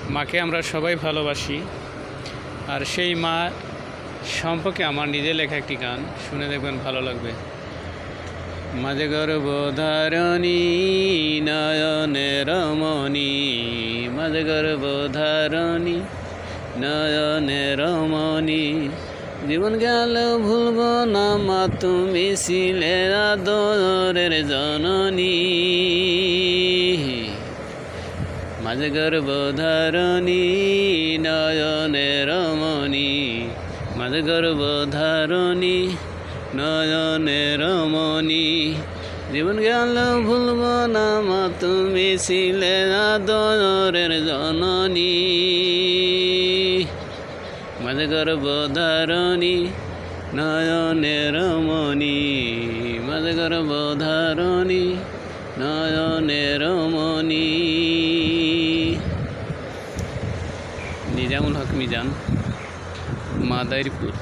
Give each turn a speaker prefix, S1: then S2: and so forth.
S1: মাকে আমরা সবাই ভালোবাসি, আর সেই মা সম্পর্কে আমার নিজের লেখা একটি গান শুনে দেখবেন, ভালো লাগবে। মাঝে গর্ভধারণী নয়নে রমণী, মাঝে গর্ভধারণী নয়নে রমণী, জীবন গেল ভুলব না মা, তুমি ছিলে আদরের জননী। মাঝে গর্ভধারণী নয়নে রমণী, মাঝে গর্ভধারণী নয়নে রমণী, জীবন গেল ভুলব না মা, তুমি ছিলে আদরের জননী। মাঝে গর্ভধারণী নয়নে রমণী, মাঝে গর্ভধারণী নয়নে রমণী। নিজামুল হক মিজান, মাদারীপুর।